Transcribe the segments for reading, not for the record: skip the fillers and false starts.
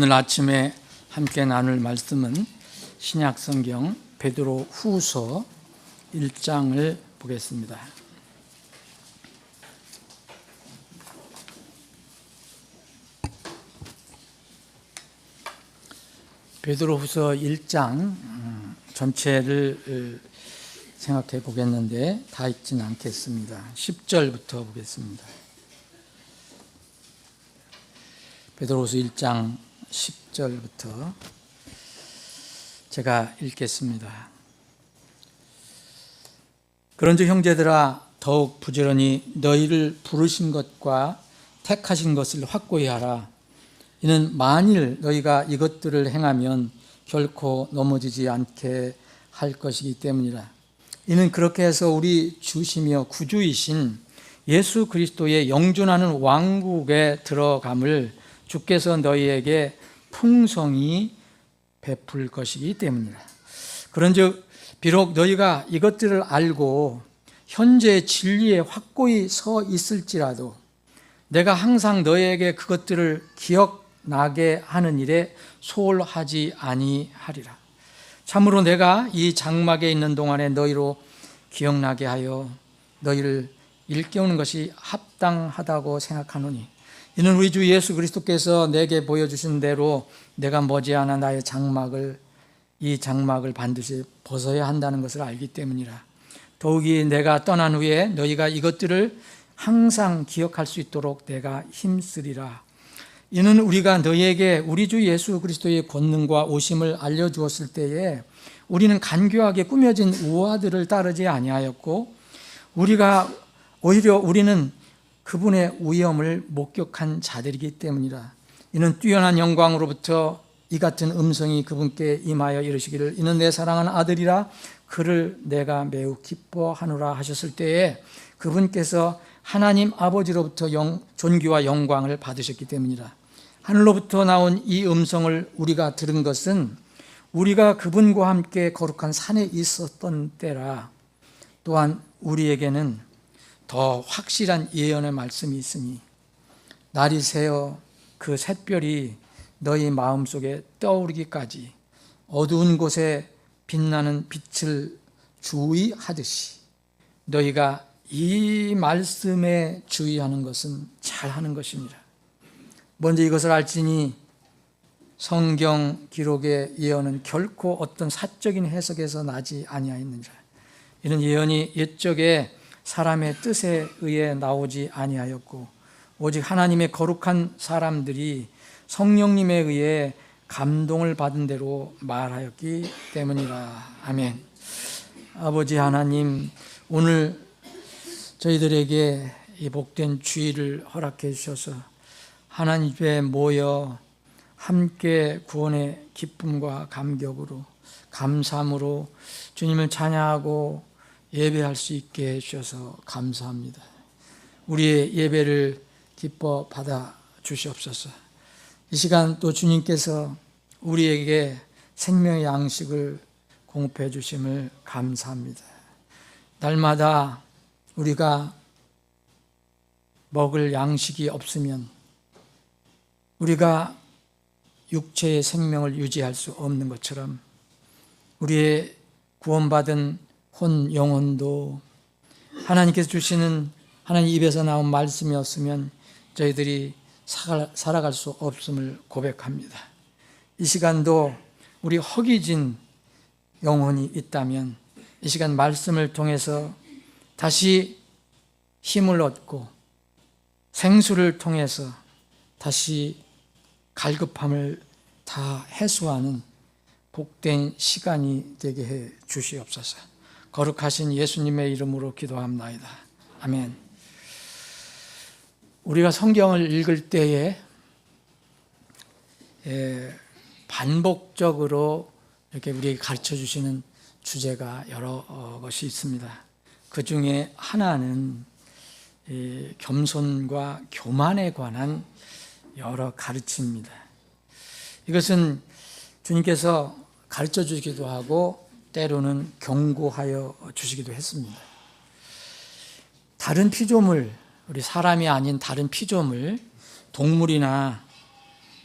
오늘 아침에 함께 나눌 말씀은 신약성경 베드로 후서 1장을 보겠습니다. 베드로 후서 1장 전체를 생각해 보겠는데 다 읽지는 않겠습니다. 10절부터 보겠습니다. 베드로후서 1장 10절부터 제가 읽겠습니다. 그런즉 형제들아 더욱 부지런히 너희를 부르신 것과 택하신 것을 확고히 하라. 이는 만일 너희가 이것들을 행하면 결코 넘어지지 않게 할 것이기 때문이라. 이는 그렇게 해서 우리 주시며 구주이신 예수 그리스도의 영존하는 왕국에 들어감을 주께서 너희에게 풍성히 베풀 것이기 때문이라. 그런즉 비록 너희가 이것들을 알고 현재 진리에 확고히 서 있을지라도 내가 항상 너희에게 그것들을 기억나게 하는 일에 소홀하지 아니하리라. 참으로 내가 이 장막에 있는 동안에 너희로 기억나게 하여 너희를 일깨우는 것이 합당하다고 생각하노니 이는 우리 주 예수 그리스도께서 내게 보여주신 대로 내가 머지않아 나의 이 장막을 반드시 벗어야 한다는 것을 알기 때문이라. 더욱이 내가 떠난 후에 너희가 이것들을 항상 기억할 수 있도록 내가 힘쓰리라. 이는 우리가 너희에게 우리 주 예수 그리스도의 권능과 오심을 알려주었을 때에 우리는 간교하게 꾸며진 우화들을 따르지 아니하였고 오히려 우리는 그분의 위엄을 목격한 자들이기 때문이라. 이는 뛰어난 영광으로부터 이 같은 음성이 그분께 임하여 이르시기를 이는 내 사랑하는 아들이라 그를 내가 매우 기뻐하노라 하셨을 때에 그분께서 하나님 아버지로부터 존귀와 영광을 받으셨기 때문이라. 하늘로부터 나온 이 음성을 우리가 들은 것은 우리가 그분과 함께 거룩한 산에 있었던 때라. 또한 우리에게는 더 확실한 예언의 말씀이 있으니 날이 새어 그 샛별이 너희 마음속에 떠오르기까지 어두운 곳에 빛나는 빛을 주의하듯이 너희가 이 말씀에 주의하는 것은 잘하는 것입니다. 먼저 이것을 알지니 성경 기록의 예언은 결코 어떤 사적인 해석에서 나지 아니하였느니라. 이는 예언이 옛적에 사람의 뜻에 의해 나오지 아니하였고 오직 하나님의 거룩한 사람들이 성령님에 의해 감동을 받은 대로 말하였기 때문이라. 아멘. 아버지 하나님, 오늘 저희들에게 이 복된 주일을 허락해 주셔서 하나님 앞에 모여 함께 구원의 기쁨과 감격으로 감사함으로 주님을 찬양하고 예배할 수 있게 해주셔서 감사합니다. 우리의 예배를 기뻐 받아 주시옵소서. 이 시간 또 주님께서 우리에게 생명의 양식을 공급해 주심을 감사합니다. 날마다 우리가 먹을 양식이 없으면 우리가 육체의 생명을 유지할 수 없는 것처럼 우리의 구원받은 혼 영혼도 하나님께서 주시는 하나님 입에서 나온 말씀이었으면 저희들이 살아갈 수 없음을 고백합니다. 이 시간도 우리 허기진 영혼이 있다면 이 시간 말씀을 통해서 다시 힘을 얻고 생수를 통해서 다시 갈급함을 다 해소하는 복된 시간이 되게 해 주시옵소서. 거룩하신 예수님의 이름으로 기도합나이다. 아멘. 우리가 성경을 읽을 때에 반복적으로 이렇게 우리에게 가르쳐 주시는 주제가 여러 것이 있습니다. 그 중에 하나는 겸손과 교만에 관한 여러 가르침입니다. 이것은 주님께서 가르쳐 주시기도 하고 때로는 경고하여 주시기도 했습니다. 다른 피조물, 우리 사람이 아닌 다른 피조물, 동물이나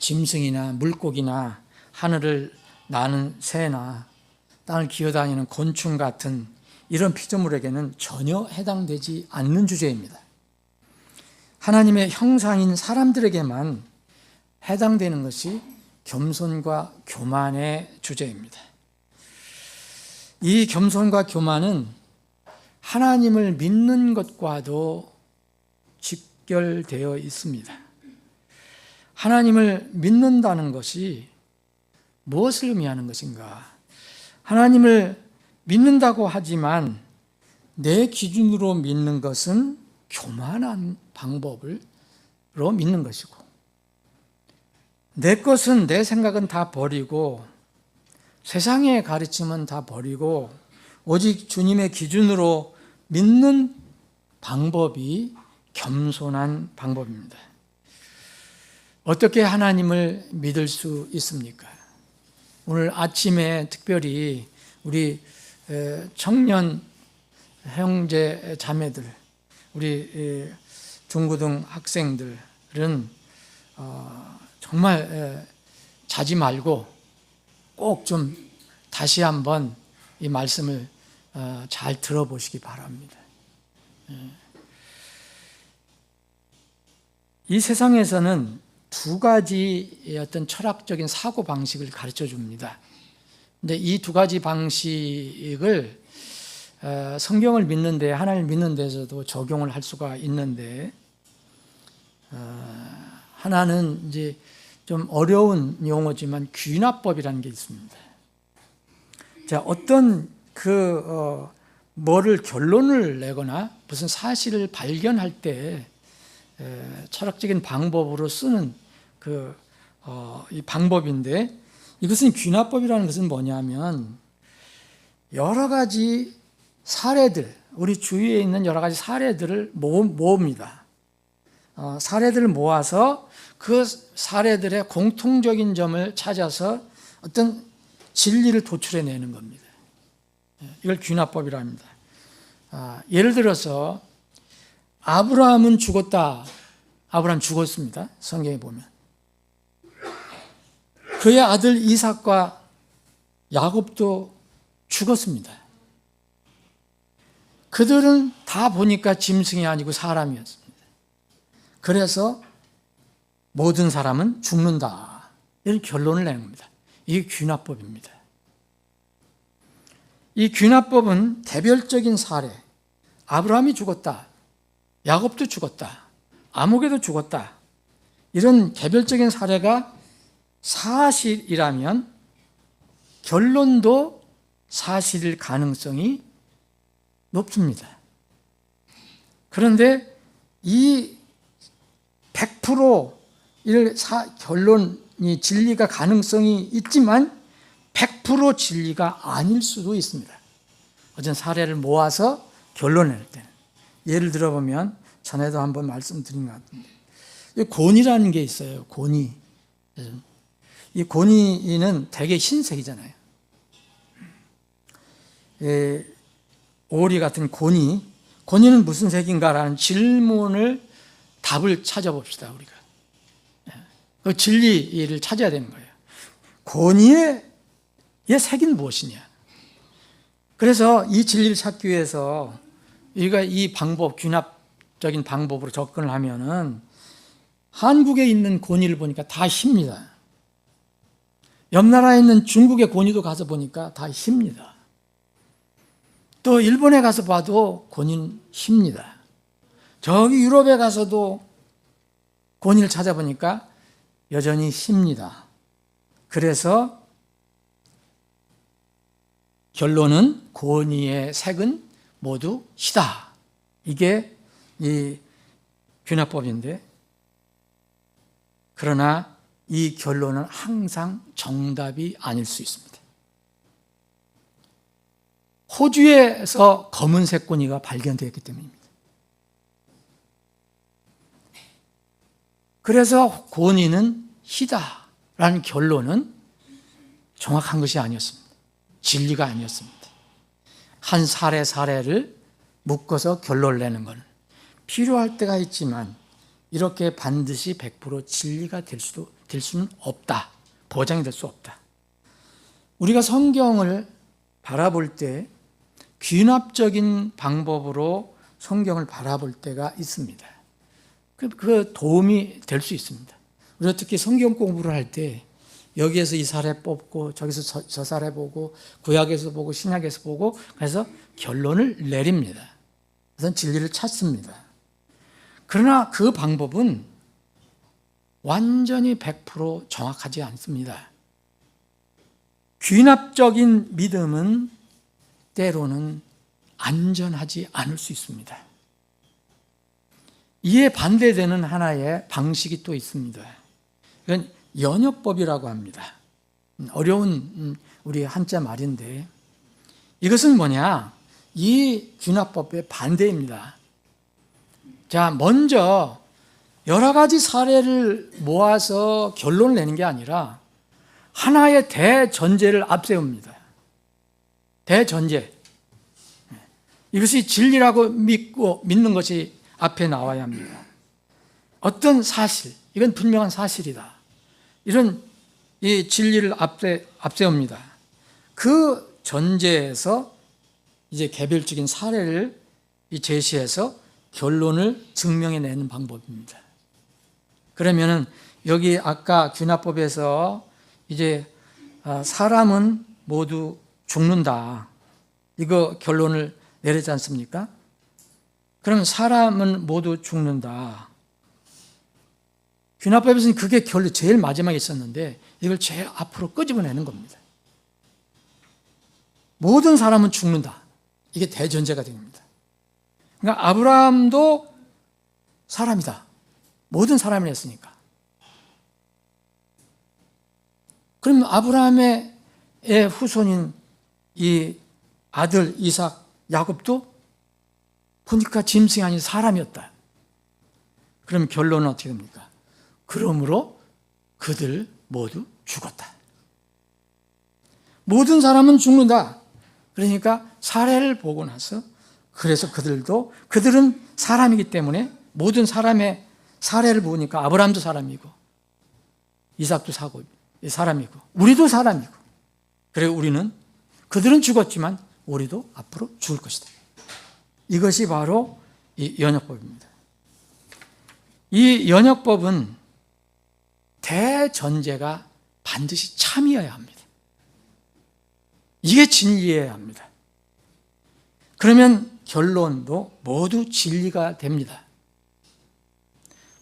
짐승이나 물고기나 하늘을 나는 새나 땅을 기어다니는 곤충 같은 이런 피조물에게는 전혀 해당되지 않는 주제입니다. 하나님의 형상인 사람들에게만 해당되는 것이 겸손과 교만의 주제입니다. 이 겸손과 교만은 하나님을 믿는 것과도 직결되어 있습니다. 하나님을 믿는다는 것이 무엇을 의미하는 것인가? 하나님을 믿는다고 하지만 내 기준으로 믿는 것은 교만한 방법으로 믿는 것이고, 내 것은, 내 생각은 다 버리고 세상의 가르침은 다 버리고 오직 주님의 기준으로 믿는 방법이 겸손한 방법입니다. 어떻게 하나님을 믿을 수 있습니까? 오늘 아침에 특별히 우리 청년 형제 자매들, 우리 중고등 학생들은 정말 자지 말고 꼭 좀 다시 한번 이 말씀을 잘 들어보시기 바랍니다. 이 세상에서는 두 가지 어떤 철학적인 사고 방식을 가르쳐 줍니다. 근데 이 두 가지 방식을 성경을 믿는데, 하나님을 믿는 데서도 적용을 할 수가 있는데, 하나는 이제 좀 어려운 용어지만 귀납법이라는 게 있습니다. 자, 어떤 뭐를 결론을 내거나 무슨 사실을 발견할 때 철학적인 방법으로 쓰는 이 방법인데, 이것은 귀납법이라는 것은 뭐냐면 여러 가지 사례들, 우리 주위에 있는 여러 가지 사례들을 모읍니다. 사례들을 모아서 그 사례들의 공통적인 점을 찾아서 어떤 진리를 도출해내는 겁니다. 이걸 귀납법이라 합니다. 예를 들어서 아브라함은 죽었다. 아브라함 죽었습니다. 성경에 보면. 그의 아들 이삭과 야곱도 죽었습니다. 그들은 다 보니까 짐승이 아니고 사람이었습니다. 그래서 모든 사람은 죽는다, 이런 결론을 내는 겁니다. 이게 귀납법입니다. 이 귀납법은 개별적인 사례, 아브라함이 죽었다, 야곱도 죽었다, 아무개도 죽었다, 이런 개별적인 사례가 사실이라면 결론도 사실일 가능성이 높습니다. 그런데 이 100% 결론이 진리가 가능성이 있지만 100% 진리가 아닐 수도 있습니다. 어떤 사례를 모아서 결론을 낼 때는. 예를 들어보면 전에도 한번 말씀드린 것 같은데, 곤이라는 게 있어요. 곤이. 이 곤이는 되게 흰색이잖아요. 오리 같은 곤이는 무슨 색인가라는 답을 찾아봅시다, 우리가. 그 진리를 찾아야 되는 거예요. 곤이의 색은 무엇이냐? 그래서 이 진리를 찾기 위해서 우리가 이 방법, 귀납적인 방법으로 접근을 하면은 한국에 있는 곤이를 보니까 다 힙니다. 옆 나라에 있는 중국의 곤이도 가서 보니까 다 힙니다. 또 일본에 가서 봐도 곤이는 힙니다. 저기 유럽에 가서도 곤이를 찾아보니까 여전히 힙니다. 그래서 결론은 곤이의 색은 모두 희다. 이게 이 귀납법인데, 그러나 이 결론은 항상 정답이 아닐 수 있습니다. 호주에서 검은색 곤이가 발견되었기 때문입니다. 그래서 곤이는 희다라는 결론은 정확한 것이 아니었습니다. 진리가 아니었습니다. 한 사례를 묶어서 결론을 내는 건 필요할 때가 있지만 이렇게 반드시 100% 진리가 될 수도 될 수는 없다. 보장이 될 수 없다. 우리가 성경을 바라볼 때 귀납적인 방법으로 성경을 바라볼 때가 있습니다. 그 도움이 될 수 있습니다. 우리가 특히 성경 공부를 할 때 여기에서 이 사례 뽑고 저기서 저 사례 보고 구약에서 보고 신약에서 보고 그래서 결론을 내립니다. 그래서 진리를 찾습니다. 그러나 그 방법은 완전히 100% 정확하지 않습니다. 귀납적인 믿음은 때로는 안전하지 않을 수 있습니다. 이에 반대되는 하나의 방식이 또 있습니다. 이건 연역법이라고 합니다. 어려운 우리 한자 말인데 이것은 뭐냐? 이 귀납법의 반대입니다. 자, 먼저 여러 가지 사례를 모아서 결론을 내는 게 아니라 하나의 대전제를 앞세웁니다. 대전제. 이것이 진리라고 믿는 것이 앞에 나와야 합니다. 어떤 사실, 이건 분명한 사실이다. 이런 이 진리를 앞세웁니다. 그 전제에서 이제 개별적인 사례를 제시해서 결론을 증명해내는 방법입니다. 그러면은 여기 아까 귀납법에서 이제 사람은 모두 죽는다. 이거 결론을 내리지 않습니까? 그러면 사람은 모두 죽는다. 귀납법에서는 그게 결론 제일 마지막에 있었는데 이걸 제일 앞으로 끄집어내는 겁니다. 모든 사람은 죽는다. 이게 대전제가 됩니다. 그러니까 아브라함도 사람이다. 모든 사람을 했으니까. 그럼 아브라함의 후손인 이 아들 이삭, 야곱도 보니까 짐승이 아닌 사람이었다. 그럼 결론은 어떻게 됩니까? 그러므로 그들 모두 죽었다. 모든 사람은 죽는다. 그러니까 사례를 보고 나서 그래서 그들은 사람이기 때문에 모든 사람의 사례를 보니까 아브라함도 사람이고 이삭도 사람이고 우리도 사람이고 그래 그들은 죽었지만 우리도 앞으로 죽을 것이다. 이것이 바로 이 연역법입니다. 이 연역법은 대전제가 반드시 참이어야 합니다. 이게 진리여야 합니다. 그러면 결론도 모두 진리가 됩니다.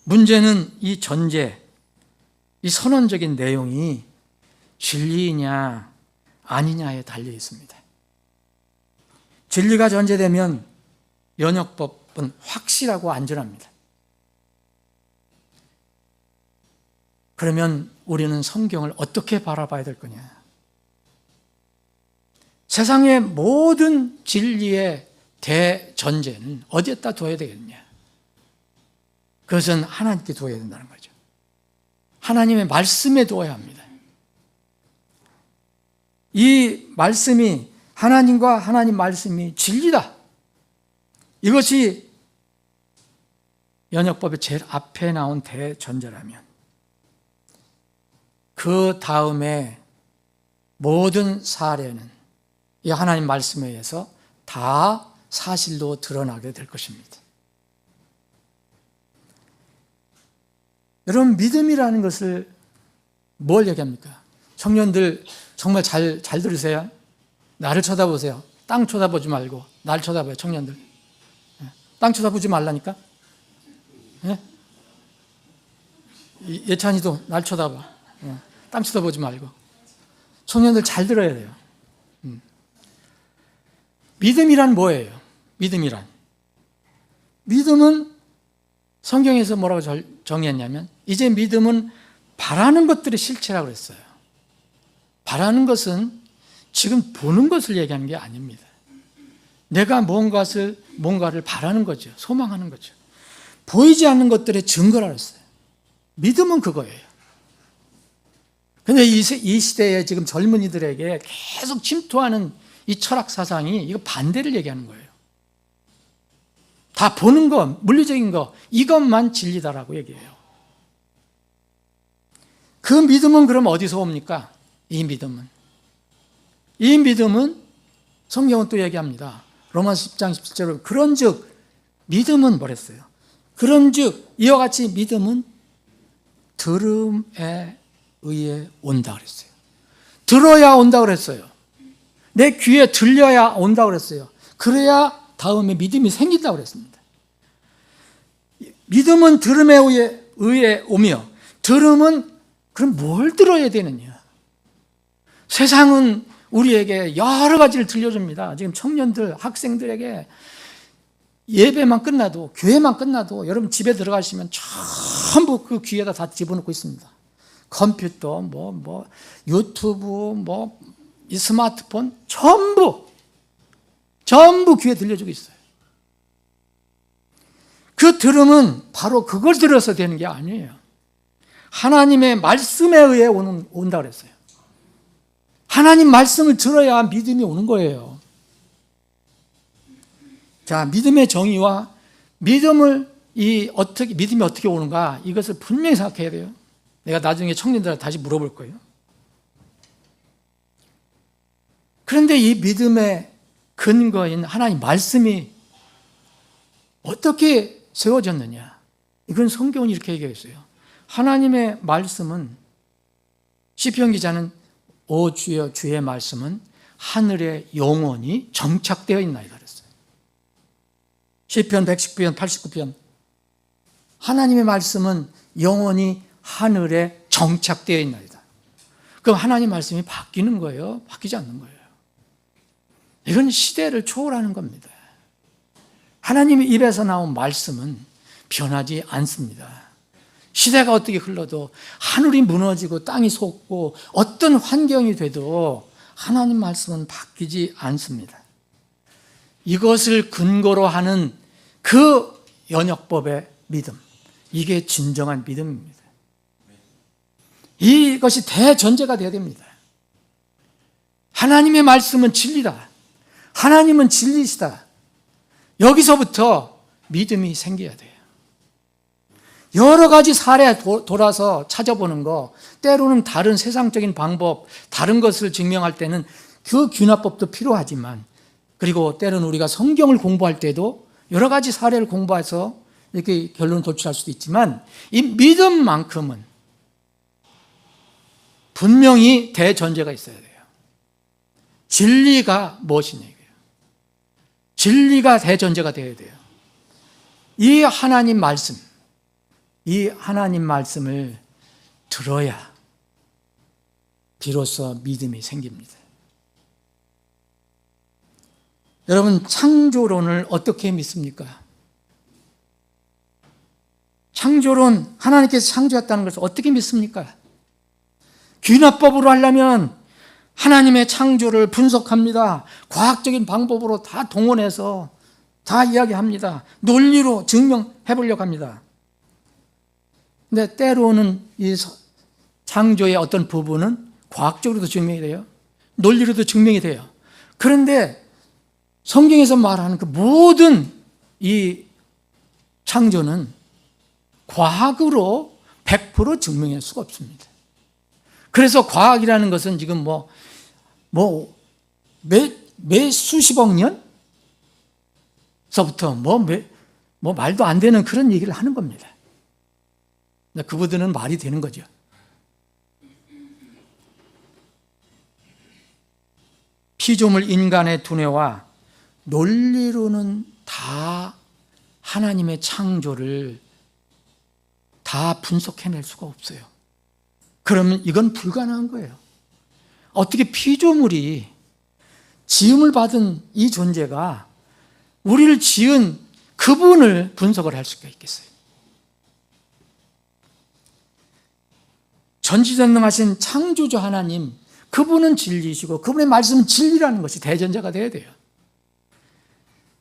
문제는 이 전제, 이 선언적인 내용이 진리이냐 아니냐에 달려 있습니다. 진리가 전제되면 연역법은 확실하고 안전합니다. 그러면 우리는 성경을 어떻게 바라봐야 될 거냐? 세상의 모든 진리의 대전제는 어디에다 둬야 되겠냐? 그것은 하나님께 둬야 된다는 거죠. 하나님의 말씀에 둬야 합니다. 이 말씀이 하나님과 하나님 말씀이 진리다. 이것이 연역법의 제일 앞에 나온 대전제라면 그 다음에 모든 사례는 이 하나님 말씀에 의해서 다 사실로 드러나게 될 것입니다. 여러분, 믿음이라는 것을 뭘 얘기합니까? 청년들 정말 잘 들으세요. 나를 쳐다보세요. 땅 쳐다보지 말고 나를 쳐다봐요. 청년들. 땅 쳐다보지 말라니까. 예찬이도 날 쳐다봐. 땅 쳐다보지 말고. 청년들 잘 들어야 돼요. 믿음이란 뭐예요? 믿음은 성경에서 뭐라고 정의했냐면 이제 믿음은 바라는 것들의 실체라고 그랬어요. 바라는 것은 지금 보는 것을 얘기하는 게 아닙니다. 내가 뭔가를 바라는 거죠. 소망하는 거죠. 보이지 않는 것들의 증거라고 했어요. 믿음은 그거예요. 근데 이 시대에 지금 젊은이들에게 계속 침투하는 이 철학 사상이 이거 반대를 얘기하는 거예요. 다 보는 거, 물리적인 거, 이것만 진리다라고 얘기해요. 그 믿음은 그럼 어디서 옵니까? 이 믿음은 성경은 또 얘기합니다. 로마서 10장 17절로 그런즉 믿음은 뭐랬어요? 그런즉 이와 같이 믿음은 들음에 의해 온다 그랬어요. 들어야 온다 그랬어요. 내 귀에 들려야 온다 그랬어요. 그래야 다음에 믿음이 생긴다 그랬습니다. 믿음은 들음에 의해 오며, 들음은 그럼 뭘 들어야 되느냐? 세상은 우리에게 여러 가지를 들려줍니다. 지금 청년들, 학생들에게 예배만 끝나도, 교회만 끝나도 여러분 집에 들어가시면 전부 그 귀에다 다 집어넣고 있습니다. 컴퓨터, 유튜브, 이 스마트폰 전부 귀에 들려주고 있어요. 그 들음은 바로 그걸 들어서 되는 게 아니에요. 하나님의 말씀에 의해 온다 그랬어요. 하나님 말씀을 들어야 믿음이 오는 거예요. 자, 믿음의 정의와 믿음이 어떻게 오는가, 이것을 분명히 생각해야 돼요. 내가 나중에 청년들한테 다시 물어볼 거예요. 그런데 이 믿음의 근거인 하나님 말씀이 어떻게 세워졌느냐? 이건 성경은 이렇게 얘기했어요. 하나님의 말씀은, 시편 기자는 오 주여 주의 말씀은 하늘에 영원히 정착되어 있나이다 그랬어요. 시편 119편 89편 하나님의 말씀은 영원히 하늘에 정착되어 있나이다. 그럼 하나님 말씀이 바뀌는 거예요? 바뀌지 않는 거예요? 이건 시대를 초월하는 겁니다. 하나님의 입에서 나온 말씀은 변하지 않습니다. 시대가 어떻게 흘러도, 하늘이 무너지고 땅이 솟고 어떤 환경이 돼도 하나님 말씀은 바뀌지 않습니다. 이것을 근거로 하는 그 연역법의 믿음, 이게 진정한 믿음입니다. 이것이 대전제가 되어야 됩니다. 하나님의 말씀은 진리다. 하나님은 진리시다. 여기서부터 믿음이 생겨야 돼요. 여러 가지 사례 돌아서 찾아보는 거, 때로는 다른 세상적인 방법, 다른 것을 증명할 때는 그 귀납법도 필요하지만, 그리고 때로는 우리가 성경을 공부할 때도 여러 가지 사례를 공부해서 이렇게 결론을 도출할 수도 있지만, 이 믿음만큼은 분명히 대전제가 있어야 돼요. 진리가 무엇이냐 이거예요. 진리가 대전제가 되어야 돼요. 이 하나님 말씀을 들어야 비로소 믿음이 생깁니다. 여러분, 창조론을 어떻게 믿습니까? 창조론, 하나님께서 창조했다는 것을 어떻게 믿습니까? 귀납법으로 하려면 하나님의 창조를 분석합니다. 과학적인 방법으로 다 동원해서 다 이야기합니다. 논리로 증명해 보려고 합니다. 근데 때로는 이 창조의 어떤 부분은 과학적으로도 증명이 돼요. 논리로도 증명이 돼요. 그런데 성경에서 말하는 그 모든 이 창조는 과학으로 100% 증명할 수가 없습니다. 그래서 과학이라는 것은 지금 매 수십억 년서부터 말도 안 되는 그런 얘기를 하는 겁니다. 그분들은 말이 되는 거죠. 피조물 인간의 두뇌와 논리로는 다 하나님의 창조를 다 분석해낼 수가 없어요. 그러면 이건 불가능한 거예요. 어떻게 피조물이, 지음을 받은 이 존재가 우리를 지은 그분을 분석을 할 수가 있겠어요? 전지전능하신 창조주 하나님, 그분은 진리시고 그분의 말씀은 진리라는 것이 대전제가 되어야 돼요.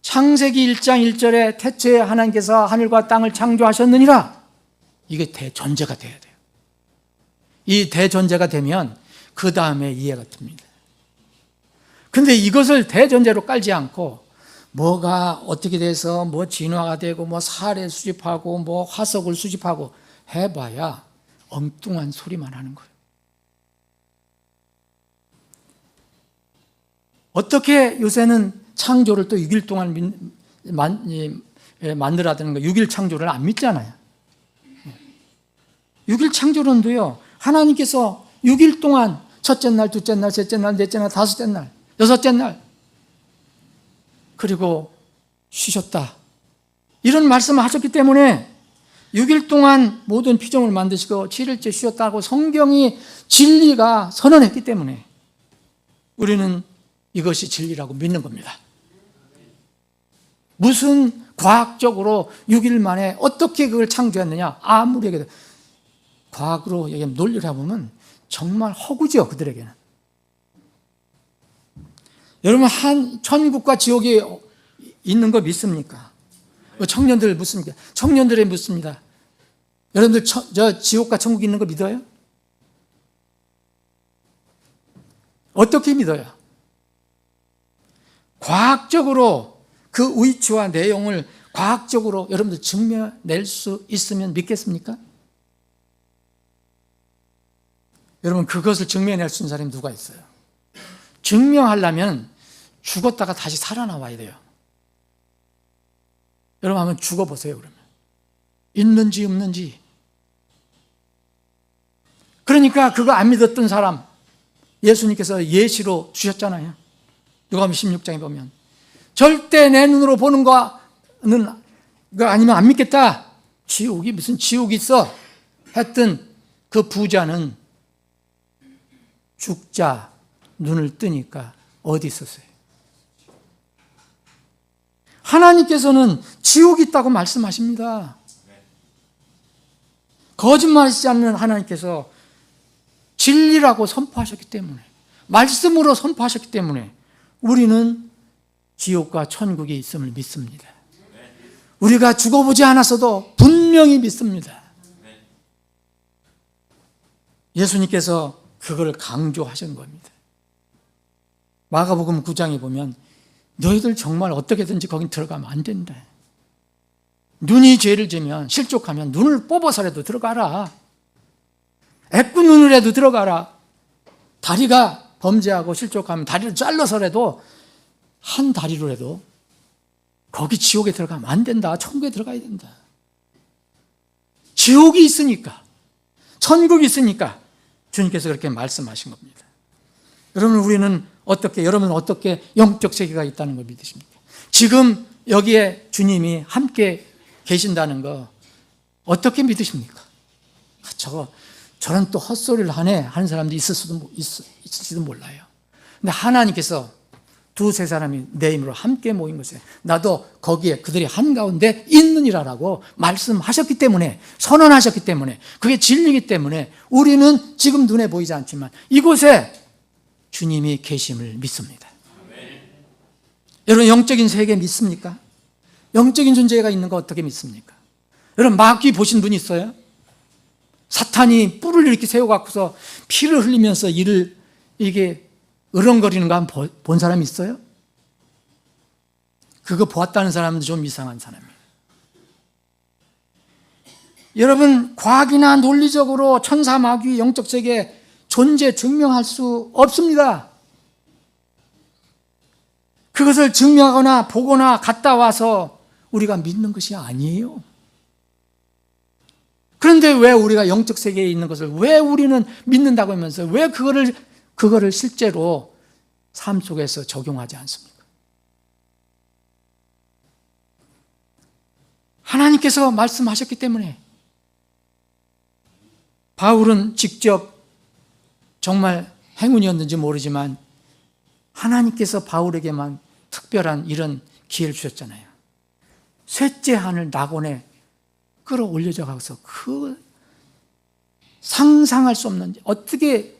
창세기 1장 1절에 태초에 하나님께서 하늘과 땅을 창조하셨느니라, 이게 대전제가 되어야 돼요. 이 대전제가 되면 그 다음에 이해가 됩니다. 근데 이것을 대전제로 깔지 않고 뭐가 어떻게 돼서 진화가 되고 사례 수집하고 화석을 수집하고 해봐야 엉뚱한 소리만 하는 거예요. 어떻게 요새는 창조를 또 6일 동안 만들어야 되는 거, 6일 창조를 안 믿잖아요. 6일 창조론도요, 하나님께서 6일 동안 첫째 날, 둘째 날, 셋째 날, 넷째 날, 다섯째 날, 여섯째 날, 그리고 쉬셨다. 이런 말씀을 하셨기 때문에 6일 동안 모든 피조물을 만드시고 7일째 쉬었다고 성경이 진리가 선언했기 때문에 우리는 이것이 진리라고 믿는 겁니다. 무슨 과학적으로 6일 만에 어떻게 그걸 창조했느냐, 아무리 얘기해도 과학으로 얘기하면, 논리를 해보면 정말 허구죠, 그들에게는. 여러분, 천국과 지옥이 있는 거 믿습니까? 청년들 묻습니까? 청년들에 묻습니다. 여러분들 저 지옥과 천국이 있는 거 믿어요? 어떻게 믿어요? 과학적으로 그 위치와 내용을 과학적으로 여러분들 증명낼 수 있으면 믿겠습니까? 여러분, 그것을 증명해낼 수 있는 사람이 누가 있어요? 증명하려면 죽었다가 다시 살아나와야 돼요. 여러분, 한번 죽어보세요, 그러면. 있는지 없는지. 그러니까 그거 안 믿었던 사람, 예수님께서 예시로 주셨잖아요. 누가복음 16장에 보면 절대 내 눈으로 보는 거는 이거 아니면 안 믿겠다. 지옥이 무슨 지옥이 있어 했던 그 부자는 죽자 눈을 뜨니까 어디 있었어요? 하나님께서는 지옥이 있다고 말씀하십니다. 거짓말하시지 않는 하나님께서 진리라고 선포하셨기 때문에, 말씀으로 선포하셨기 때문에 우리는 지옥과 천국이 있음을 믿습니다. 우리가 죽어보지 않았어도 분명히 믿습니다. 예수님께서 그걸 강조하신 겁니다. 마가복음 9장에 보면 너희들 정말 어떻게든지 거긴 들어가면 안 된다. 눈이 죄를 지면, 실족하면 눈을 뽑아서라도 들어가라. 애꾸 눈으로라도 들어가라. 다리가 범죄하고 실족하면 다리를 잘라서라도, 한 다리로라도 거기 지옥에 들어가면 안 된다. 천국에 들어가야 된다. 지옥이 있으니까, 천국이 있으니까 주님께서 그렇게 말씀하신 겁니다. 여러분은 어떻게 영적 세계가 있다는 걸 믿으십니까? 지금 여기에 주님이 함께 계신다는 거 어떻게 믿으십니까? 저런 또 헛소리를 하는 사람도 있을지도 몰라요. 근데 하나님께서 두세 사람이 내 힘으로 함께 모인 것에 나도 거기에 그들이 한가운데 있느니라라고 말씀하셨기 때문에, 선언하셨기 때문에, 그게 진리이기 때문에 우리는 지금 눈에 보이지 않지만 이곳에 주님이 계심을 믿습니다. 여러분, 영적인 세계 믿습니까? 영적인 존재가 있는 거 어떻게 믿습니까? 여러분, 마귀 보신 분 있어요? 사탄이 뿔을 이렇게 세워갖고서 피를 흘리면서 이게 으렁거리는 거 한번 본 사람이 있어요? 그거 보았다는 사람은 좀 이상한 사람이에요. 여러분, 과학이나 논리적으로 천사, 마귀, 영적 세계 존재 증명할 수 없습니다. 그것을 증명하거나 보거나 갔다 와서 우리가 믿는 것이 아니에요. 그런데 왜 우리가 영적 세계에 있는 것을 왜 우리는 믿는다고 하면서 왜 그거를 실제로 삶 속에서 적용하지 않습니까? 하나님께서 말씀하셨기 때문에. 바울은 직접 정말 행운이었는지 모르지만 하나님께서 바울에게만 특별한 이런 기회를 주셨잖아요. 셋째 하늘 낙원에 끌어올려져 가서 그 상상할 수 없는, 어떻게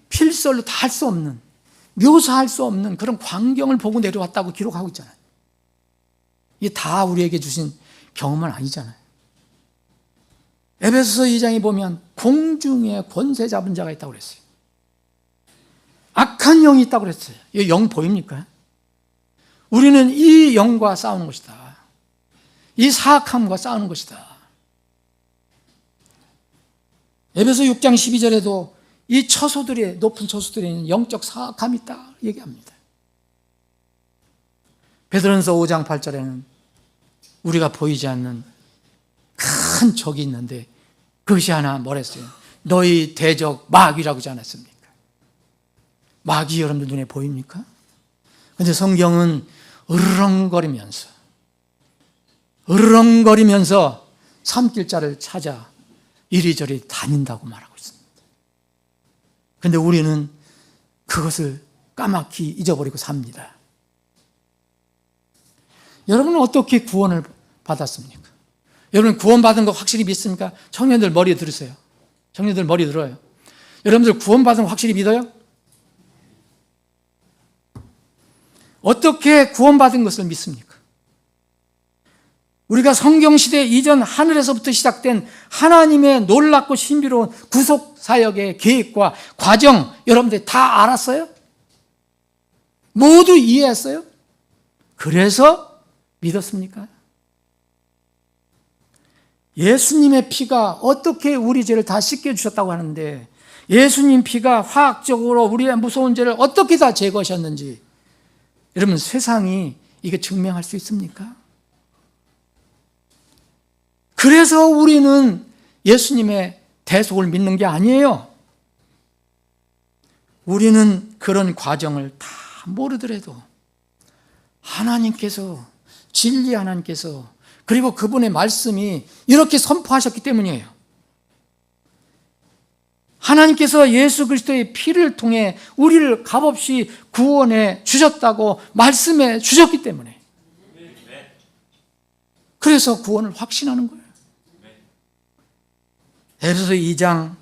필설로 다 할 수 없는, 묘사할 수 없는 그런 광경을 보고 내려왔다고 기록하고 있잖아요. 이게 다 우리에게 주신 경험은 아니잖아요. 에베소서 2장에 보면 공중에 권세 잡은 자가 있다고 그랬어요. 악한 영이 있다고 그랬어요. 이 영 보입니까? 우리는 이 영과 싸우는 것이다. 이 사악함과 싸우는 것이다. 에베소 6장 12절에도 이 처소들의 높은 처소들에는 영적 사악함이 있다 얘기합니다. 베드로전서 5장 8절에는 우리가 보이지 않는 큰 적이 있는데 그것이 하나 뭐랬어요? 너희 대적 마귀라고 하지 않았습니까? 마귀 여러분들 눈에 보입니까? 그런데 성경은 으르렁거리면서 산길자를 찾아 이리저리 다닌다고 말하고 있습니다. 그런데 우리는 그것을 까맣게 잊어버리고 삽니다. 여러분은 어떻게 구원을 받았습니까? 여러분 구원받은 거 확실히 믿습니까? 청년들 머리 들으세요. 청년들 머리 들어요. 여러분들 구원받은 거 확실히 믿어요? 어떻게 구원받은 것을 믿습니까? 우리가 성경시대 이전 하늘에서부터 시작된 하나님의 놀랍고 신비로운 구속사역의 계획과 과정 여러분들 다 알았어요? 모두 이해했어요? 그래서 믿었습니까? 예수님의 피가 어떻게 우리 죄를 다 씻겨주셨다고 하는데 예수님 피가 화학적으로 우리의 무서운 죄를 어떻게 다 제거하셨는지 여러분 세상이 이게 증명할 수 있습니까? 그래서 우리는 예수님의 대속을 믿는 게 아니에요. 우리는 그런 과정을 다 모르더라도 하나님께서 진리 하나님께서 그리고 그분의 말씀이 이렇게 선포하셨기 때문이에요. 하나님께서 예수 그리스도의 피를 통해 우리를 값없이 구원해 주셨다고 말씀해 주셨기 때문에 그래서 구원을 확신하는 거예요. 에베소 2장,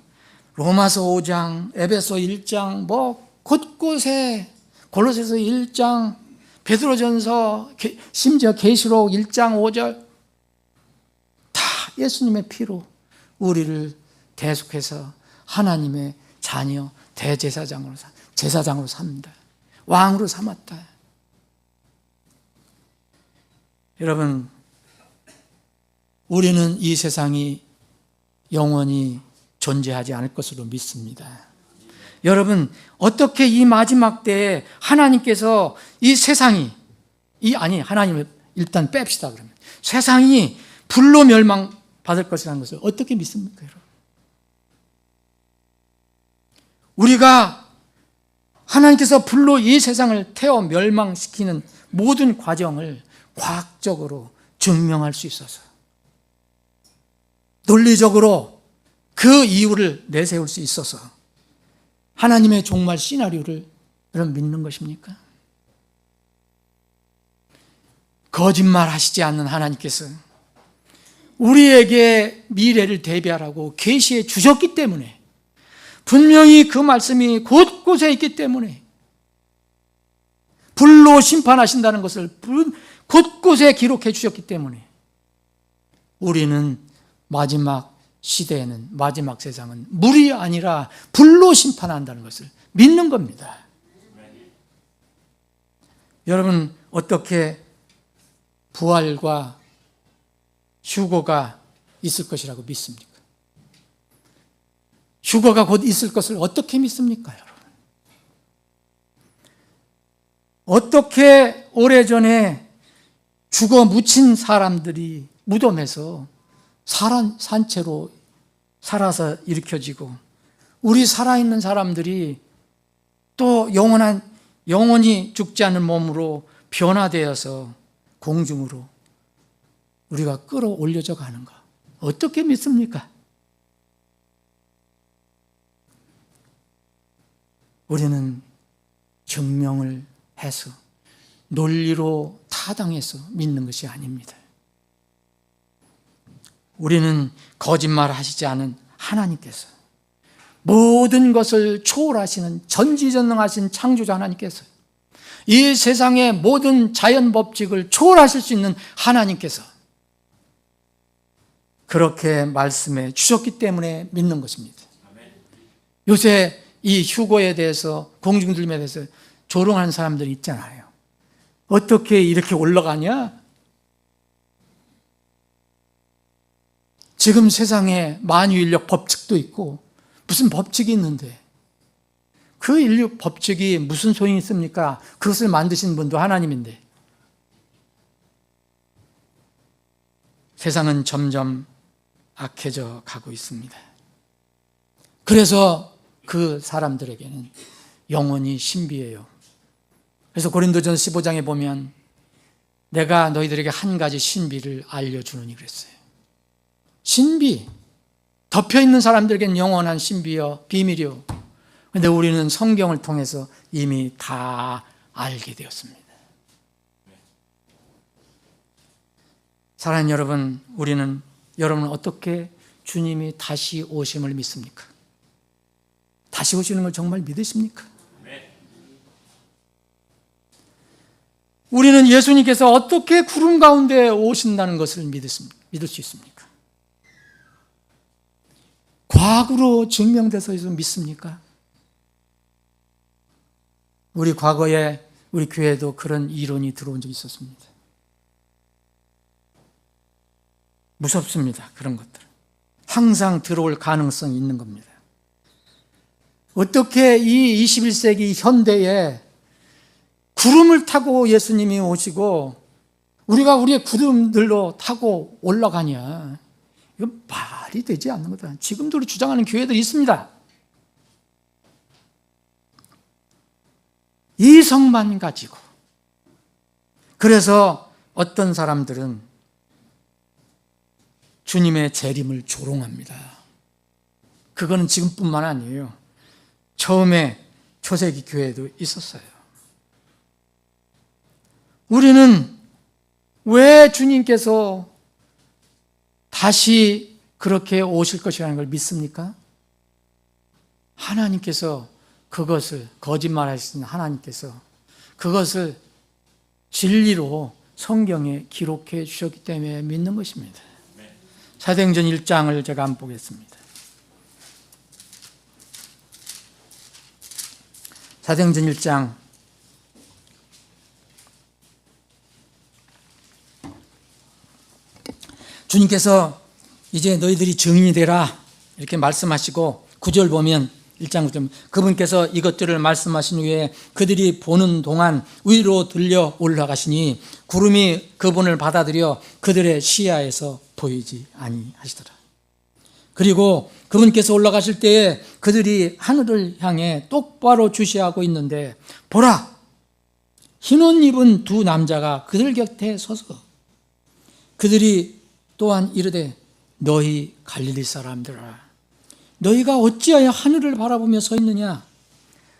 로마서 5장, 에베소 1장 곳곳에 골로새서 1장, 베드로전서, 심지어 계시록 1장 5절 다 예수님의 피로 우리를 대속해서 하나님의 자녀 제사장으로 삽니다. 왕으로 삼았다. 여러분, 우리는 이 세상이 영원히 존재하지 않을 것으로 믿습니다. 여러분, 어떻게 이 마지막 때에 하나님께서 이 세상이 하나님을 일단 뺍시다 그러면 세상이 불로 멸망받을 것이라는 것을 어떻게 믿습니까, 여러분? 우리가 하나님께서 불로 이 세상을 태워 멸망시키는 모든 과정을 과학적으로 증명할 수 있어서 논리적으로 그 이유를 내세울 수 있어서 하나님의 종말 시나리오를 여러분 믿는 것입니까? 거짓말 하시지 않는 하나님께서 우리에게 미래를 대비하라고 계시해 주셨기 때문에 분명히 그 말씀이 곳곳에 있기 때문에 불로 심판하신다는 것을 곳곳에 기록해 주셨기 때문에 우리는 마지막 시대에는 마지막 세상은 물이 아니라 불로 심판한다는 것을 믿는 겁니다. 여러분 어떻게 부활과 휴거가 있을 것이라고 믿습니까? 휴거가 곧 있을 것을 어떻게 믿습니까, 여러분? 어떻게 오래전에 죽어 묻힌 사람들이 무덤에서 산채로 살아서 일으켜지고 우리 살아있는 사람들이 또 영원히 죽지 않는 몸으로 변화되어서 공중으로 우리가 끌어올려져 가는가 어떻게 믿습니까? 우리는 증명을 해서 논리로 타당해서 믿는 것이 아닙니다. 우리는 거짓말 하시지 않은 하나님께서 모든 것을 초월하시는 전지전능하신 창조자 하나님께서 이 세상의 모든 자연 법칙을 초월하실 수 있는 하나님께서 그렇게 말씀해 주셨기 때문에 믿는 것입니다. 요새 이 휴거에 대해서 공중들림에 대해서 조롱하는 사람들이 있잖아요. 어떻게 이렇게 올라가냐? 지금 세상에 만유인력 법칙도 있고 무슨 법칙이 있는데 그 인류 법칙이 무슨 소용이 있습니까? 그것을 만드신 분도 하나님인데. 세상은 점점 악해져 가고 있습니다. 그래서 그 사람들에게는 영원히 신비해요. 그래서 고린도전서 15장에 보면 내가 너희들에게 한 가지 신비를 알려주느니 그랬어요. 신비, 덮여있는 사람들에게는 영원한 신비여 비밀이요. 그런데 우리는 성경을 통해서 이미 다 알게 되었습니다. 사랑하는 여러분, 여러분은 어떻게 주님이 다시 오심을 믿습니까? 다시 오시는 걸 정말 믿으십니까? 우리는 예수님께서 어떻게 구름 가운데 오신다는 것을 믿을 수 있습니까? 과거로 증명돼서 믿습니까? 우리 과거에 우리 교회에도 그런 이론이 들어온 적이 있었습니다. 무섭습니다. 그런 것들. 항상 들어올 가능성이 있는 겁니다. 어떻게 이 21세기 현대에 구름을 타고 예수님이 오시고 우리가 우리의 구름들로 타고 올라가냐. 이건 말이 되지 않는 거다. 지금도 주장하는 교회들이 있습니다. 이성만 가지고. 그래서 어떤 사람들은 주님의 재림을 조롱합니다. 그거는 지금뿐만 아니에요. 처음에 초세기 교회에도 있었어요. 우리는 왜 주님께서 다시 그렇게 오실 것이라는 걸 믿습니까? 하나님께서 그것을 거짓말하시는 하나님께서 그것을 진리로 성경에 기록해 주셨기 때문에 믿는 것입니다. 사도행전 1장을 제가 한번 보겠습니다. 사도행전 1장 주님께서 이제 너희들이 증인이 되라 이렇게 말씀하시고 9절 보면 1장 9절 그분께서 이것들을 말씀하신 후에 그들이 보는 동안 위로 들려 올라가시니 구름이 그분을 받아들여 그들의 시야에서 보이지 아니하시더라. 그리고 그분께서 올라가실 때에 그들이 하늘을 향해 똑바로 주시하고 있는데 보라! 흰옷 입은 두 남자가 그들 곁에 서서 그들이 또한 이르되 너희 갈릴리 사람들아 너희가 어찌하여 하늘을 바라보며 서 있느냐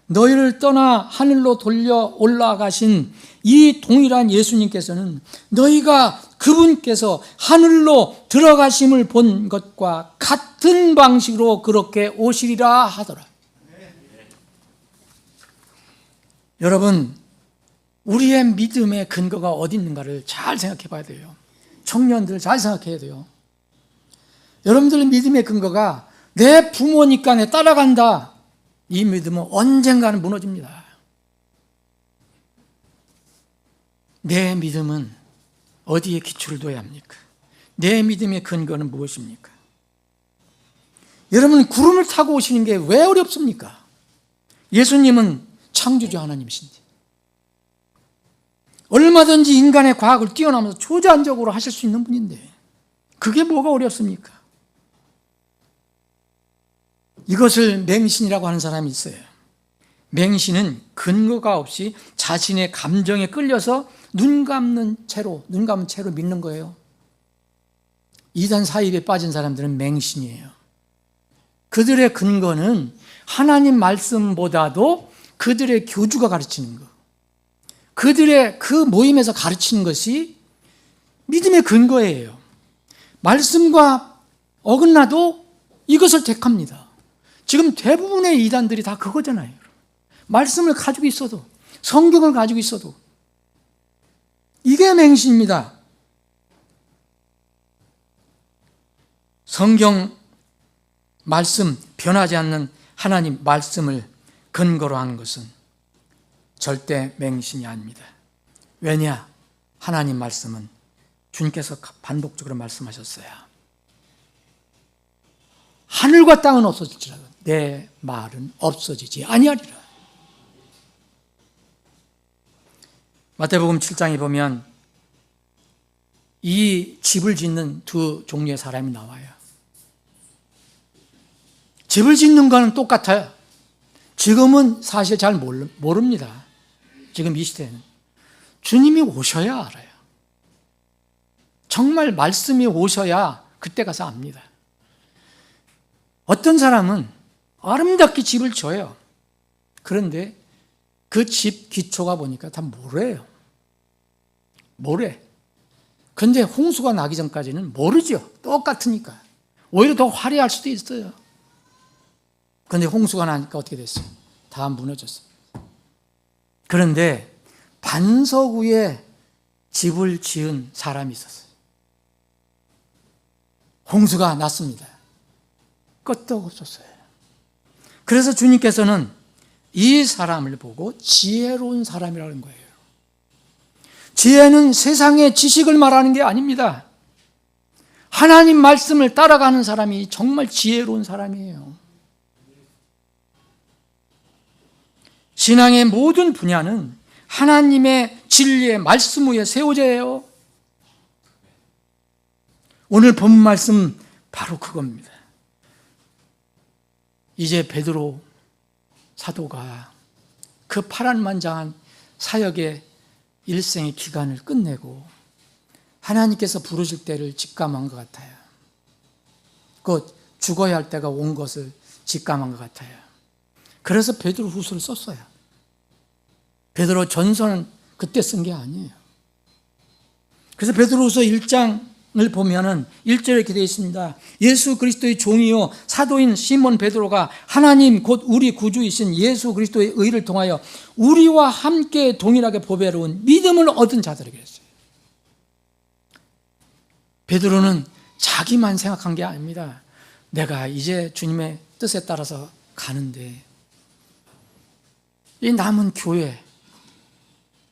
너희를 떠나 하늘로 돌려 올라가신 이 동일한 예수님께서는 너희가 그분께서 하늘로 들어가심을 본 것과 같은 방식으로 그렇게 오시리라 하더라. 여러분 우리의 믿음의 근거가 어디 있는가를 잘 생각해 봐야 돼요. 청년들 잘 생각해야 돼요. 여러분들의 믿음의 근거가 내 부모니까 내 따라간다. 이 믿음은 언젠가는 무너집니다. 내 믿음은 어디에 기초를 둬야 합니까? 내 믿음의 근거는 무엇입니까? 여러분 구름을 타고 오시는 게 왜 어렵습니까? 예수님은 창조주 하나님이신데 얼마든지 인간의 과학을 뛰어넘어서 초자연적으로 하실 수 있는 분인데 그게 뭐가 어렵습니까? 이것을 맹신이라고 하는 사람이 있어요. 맹신은 근거가 없이 자신의 감정에 끌려서 눈 감은 채로 믿는 거예요. 이단 사입에 빠진 사람들은 맹신이에요. 그들의 근거는 하나님 말씀보다도 그들의 교주가 가르치는 것, 그들의 그 모임에서 가르치는 것이 믿음의 근거예요. 말씀과 어긋나도 이것을 택합니다. 지금 대부분의 이단들이 다 그거잖아요. 말씀을 가지고 있어도, 성경을 가지고 있어도 이게 맹신입니다. 성경 말씀, 변하지 않는 하나님 말씀을 근거로 하는 것은 절대 맹신이 아닙니다. 왜냐? 하나님 말씀은 주님께서 반복적으로 말씀하셨어요. 하늘과 땅은 없어질지라도 내 말은 없어지지 아니하리라. 마태복음 7장에 보면 이 집을 짓는 두 종류의 사람이 나와요. 집을 짓는 거는 똑같아요. 지금은 사실 잘 모릅니다. 지금 이 시대는. 주님이 오셔야 알아요. 정말 말씀이 오셔야 그때 가서 압니다. 어떤 사람은 아름답게 집을 져요. 그런데 그 집 기초가 보니까 다 모래예요. 모래. 근데 홍수가 나기 전까지는 모르죠. 똑같으니까. 오히려 더 화려할 수도 있어요. 그런데 홍수가 나니까 어떻게 됐어요? 다 무너졌어요. 그런데 반석 위에 집을 지은 사람이 있었어요. 홍수가 났습니다. 끄떡없었어요. 그래서 주님께서는 이 사람을 보고 지혜로운 사람이라는 거예요. 지혜는 세상의 지식을 말하는 게 아닙니다. 하나님 말씀을 따라가는 사람이 정말 지혜로운 사람이에요. 신앙의 모든 분야는 하나님의 진리의 말씀 위에 세워져야 해요. 오늘 본 말씀 바로 그겁니다. 이제 베드로 사도가 그 파란만장한 사역의 일생의 기간을 끝내고 하나님께서 부르실 때를 직감한 것 같아요. 곧 죽어야 할 때가 온 것을 직감한 것 같아요. 그래서 베드로 후서를 썼어요. 베드로 전서는 그때 쓴 게 아니에요. 그래서 베드로후서 1장을 보면은 1절에 이렇게 되어 있습니다. 예수 그리스도의 종이요 사도인 시몬 베드로가 하나님 곧 우리 구주이신 예수 그리스도의 의를 통하여 우리와 함께 동일하게 보배로운 믿음을 얻은 자들에게 했어요. 베드로는 자기만 생각한 게 아닙니다. 내가 이제 주님의 뜻에 따라서 가는데 이 남은 교회,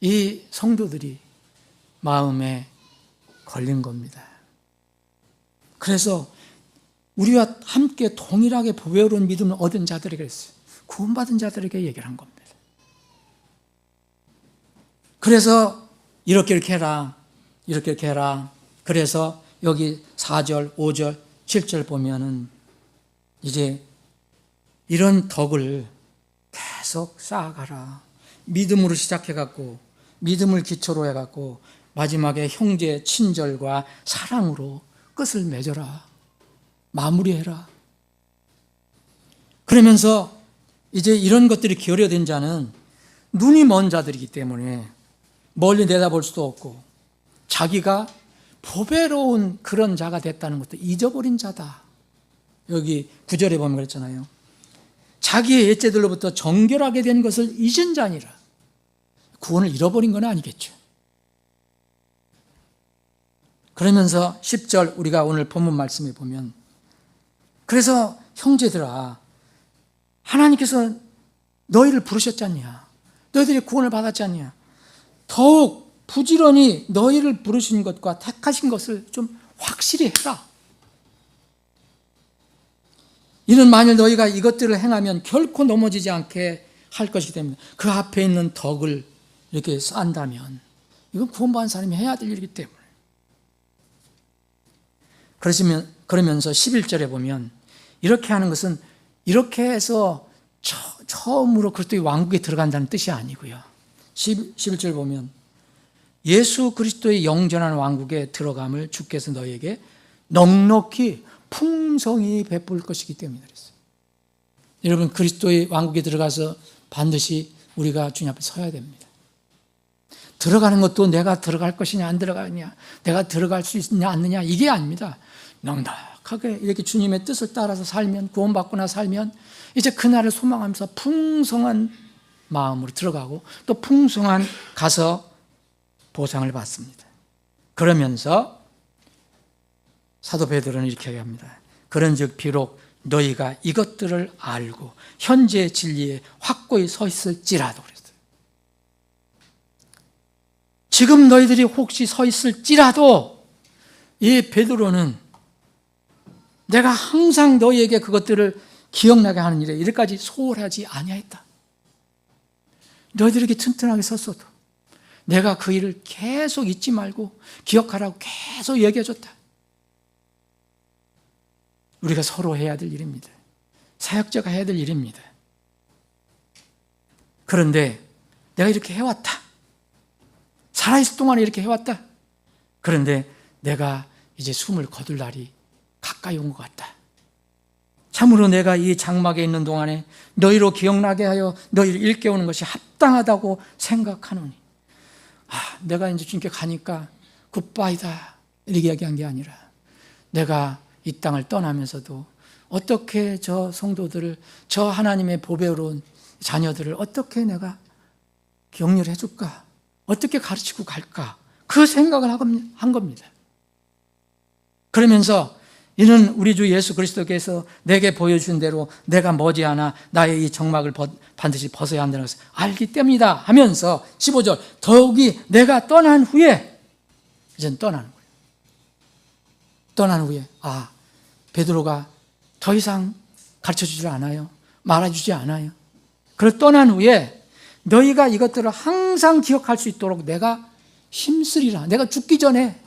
이 성도들이 마음에 걸린 겁니다. 그래서 우리와 함께 동일하게 보배로운 믿음을 얻은 자들에게 했어요. 구원받은 자들에게 얘기를 한 겁니다. 그래서 이렇게 해라, 이렇게 해라. 그래서 여기 4절, 5절, 7절 보면은 이제 이런 덕을 계속 쌓아가라. 믿음으로 시작해갖고 믿음을 기초로 해갖고 마지막에 형제 친절과 사랑으로 끝을 맺어라. 마무리해라. 그러면서 이제 이런 것들이 결여된 자는 눈이 먼 자들이기 때문에 멀리 내다볼 수도 없고 자기가 보배로운 그런 자가 됐다는 것도 잊어버린 자다. 여기 9절에 보면 그랬잖아요. 자기의 옛제들로부터 정결하게 된 것을 잊은 자니라. 구원을 잃어버린 건 아니겠죠. 그러면서 10절 우리가 오늘 본문 말씀에 보면 그래서 형제들아 하나님께서 너희를 부르셨잖냐. 너희들이 구원을 받았잖냐. 더욱 부지런히 너희를 부르신 것과 택하신 것을 좀 확실히 해라. 이는 만일 너희가 이것들을 행하면 결코 넘어지지 않게 할 것이기 때문에 그 앞에 있는 덕을 이렇게 쌓는다면 이건 구원받은 사람이 해야 될 일이기 때문에 그러면서 11절에 보면 이렇게 하는 것은 이렇게 해서 처음으로 그리스도의 왕국에 들어간다는 뜻이 아니고요. 11절 보면 예수 그리스도의 영전한 왕국에 들어감을 주께서 너희에게 넉넉히 풍성히 베풀 것이기 때문에 그랬어요. 여러분 그리스도의 왕국에 들어가서 반드시 우리가 주님 앞에 서야 됩니다. 들어가는 것도 내가 들어갈 것이냐 안 들어가느냐 내가 들어갈 수 있느냐 않느냐 이게 아닙니다. 넉넉하게 이렇게 주님의 뜻을 따라서 살면 구원받거나 살면 이제 그날을 소망하면서 풍성한 마음으로 들어가고 또 풍성한 가서 보상을 받습니다. 그러면서 사도 베드로는 이렇게 얘기합니다. 그런즉 비록 너희가 이것들을 알고 현재의 진리에 확고히 서 있을지라도 그랬어요. 지금 너희들이 혹시 서 있을지라도 이 베드로는 내가 항상 너희에게 그것들을 기억나게 하는 일에 이렇게까지 소홀하지 아니하였다. 너희들에게 튼튼하게 섰어도 내가 그 일을 계속 잊지 말고 기억하라고 계속 얘기해줬다. 우리가 서로 해야 될 일입니다. 사역자가 해야 될 일입니다. 그런데 내가 이렇게 해왔다. 살아있을 동안에 이렇게 해왔다. 그런데 내가 이제 숨을 거둘 날이 가까이 온 것 같다. 참으로 내가 이 장막에 있는 동안에 너희로 기억나게 하여 너희를 일깨우는 것이 합당하다고 생각하노니, 내가 이제 주님께 가니까 굿바이다 이렇게 이야기한 게 아니라 내가 이 땅을 떠나면서도 어떻게 저 성도들을, 저 하나님의 보배로운 자녀들을 어떻게 내가 격려를 해줄까, 어떻게 가르치고 갈까, 그 생각을 한 겁니다. 그러면서 이는 우리 주 예수 그리스도께서 내게 보여준 대로 내가 머지않아 나의 이 정막을 반드시 벗어야 한다는 것을 알기 때문이다 하면서 15절, 더욱이 내가 떠난 후에, 이제는 떠나는 거예요. 떠난 후에 베드로가 더 이상 가르쳐주지 않아요. 말해주지 않아요. 그걸 떠난 후에 너희가 이것들을 항상 기억할 수 있도록 내가 힘쓰리라. 내가 죽기 전에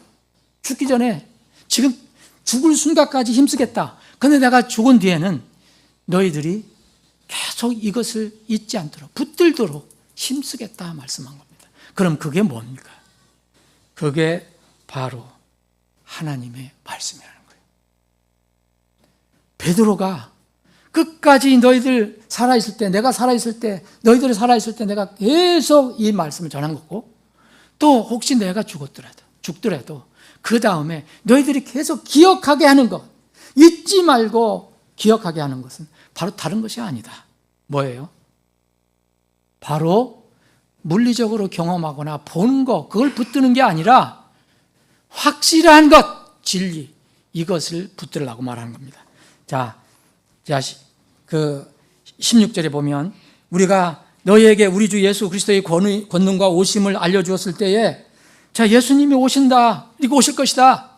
지금 죽을 순간까지 힘쓰겠다. 그런데 내가 죽은 뒤에는 너희들이 계속 이것을 잊지 않도록 붙들도록 힘쓰겠다 말씀한 겁니다. 그럼 그게 뭡니까? 그게 바로 하나님의 말씀이라는 거예요. 베드로가 끝까지 너희들 살아있을 때, 내가 살아있을 때, 너희들이 살아있을 때 내가 계속 이 말씀을 전한 거고, 또 혹시 내가 죽더라도 그 다음에 너희들이 계속 기억하게 하는 것, 잊지 말고 기억하게 하는 것은 바로 다른 것이 아니다. 뭐예요? 바로 물리적으로 경험하거나 보는 것, 그걸 붙드는 게 아니라 확실한 것, 진리, 이것을 붙들라고 말하는 겁니다. 자, 그 16절에 보면 우리가 너희에게 우리 주 예수 그리스도의 권능과 오심을 알려주었을 때에, 자, 예수님이 오신다, 이거 오실 것이다.